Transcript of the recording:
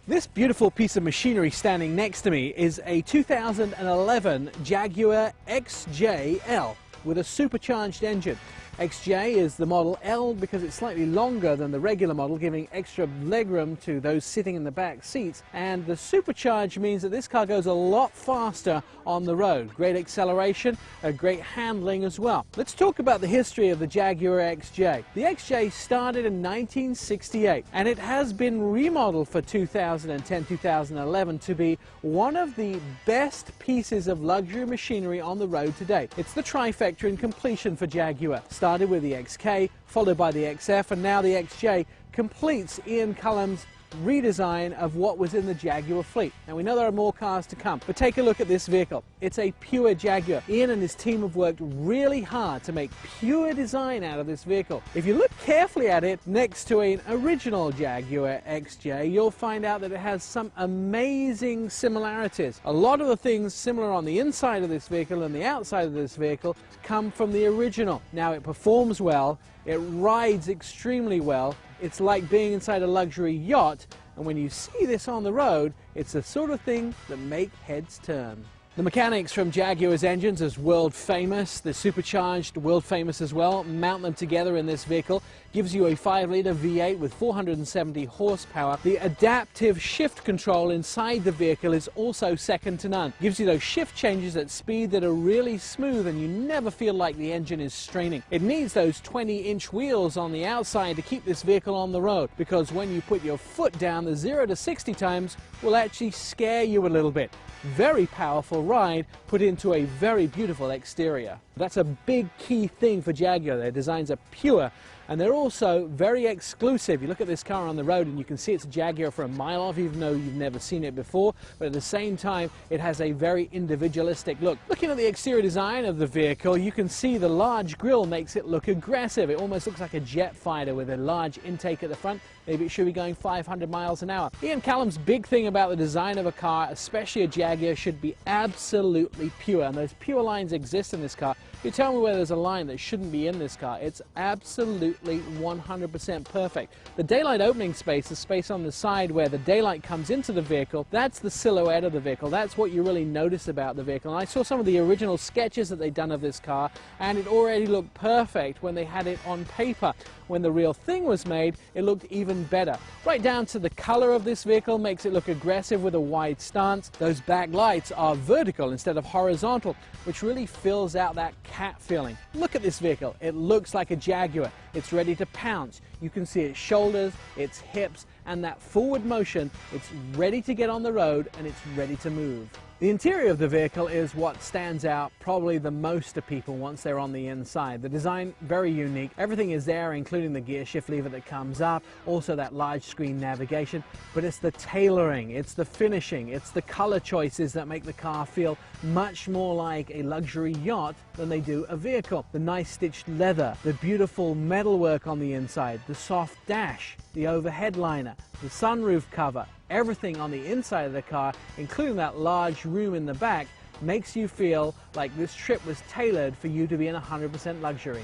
This beautiful piece of machinery standing next to me is a 2011 Jaguar XJ with a supercharged engine. XJ is the model, L because it's slightly longer than the regular model, giving extra legroom to those sitting in the back seats. And the supercharged means that this car goes a lot faster on the road. Great acceleration, great handling as well. Let's talk about the history of the Jaguar XJ. The XJ started in 1968 and it has been remodeled for 2010-2011 to be one of the best pieces of luxury machinery on the road today. It's the trifecta in completion for Jaguar. Started with the XK, followed by the XF, and now the XJ completes Ian Cullum's redesign of what was in the Jaguar fleet. Now we know there are more cars to come, but take a look at this vehicle. It's a pure Jaguar. Ian and his team have worked really hard to make pure design out of this vehicle. If you look carefully at it next to an original Jaguar XJ, you'll find out that it has some amazing similarities. A lot of the things similar on the inside of this vehicle and the outside of this vehicle come from the original. Now it performs well, it rides extremely well. It's like being inside a luxury yacht, and when you see this on the road, it's the sort of thing that make heads turn. The mechanics from Jaguar's engines is world famous. The supercharged, world famous as well. Mount them together in this vehicle. Gives you a 5-litre V8 with 470 horsepower. The adaptive shift control inside the vehicle is also second to none. Gives you those shift changes at speed that are really smooth and you never feel like the engine is straining. It needs those 20-inch wheels on the outside to keep this vehicle on the road, because when you put your foot down, the 0 to 60 times will actually scare you a little bit. Very powerful ride put into a very beautiful exterior. That's a big key thing for Jaguar. Their designs are pure and they're also very exclusive. You look at this car on the road and you can see it's a Jaguar for a mile off, even though you've never seen it before, but at the same time it has a very individualistic look. Looking at the exterior design of the vehicle, you can see the large grille makes it look aggressive. It almost looks like a jet fighter with a large intake at the front. Maybe it should be going 500 miles an hour. Ian Cullum's big thing about the design of a car, especially a Jaguar, should be absolutely pure, and those pure lines exist in this car. You tell me where there's a line that shouldn't be in this car. It's absolutely 100% perfect. The daylight opening space, the space on the side where the daylight comes into the vehicle, that's the silhouette of the vehicle. That's what you really notice about the vehicle. And I saw some of the original sketches that they'd done of this car, and it already looked perfect when they had it on paper. When the real thing was made, it looked even better. Right down to the color of this vehicle makes it look aggressive with a wide stance. Those back lights are vertical instead of horizontal, which really fills out that cat feeling. Look at this vehicle. It looks like a Jaguar. It's ready to pounce. You can see its shoulders, its hips, and that forward motion. It's ready to get on the road and it's ready to move. The interior of the vehicle is what stands out probably the most to people once they're on the inside. The design, very unique. Everything is there, including the gear shift lever that comes up, also that large screen navigation, but it's the tailoring, it's the finishing, it's the color choices that make the car feel much more like a luxury yacht than they do a vehicle. The nice stitched leather, the beautiful metalwork on the inside, the soft dash, the overhead liner, the sunroof cover, everything on the inside of the car, including that large room in the back, makes you feel like this trip was tailored for you to be in 100% luxury.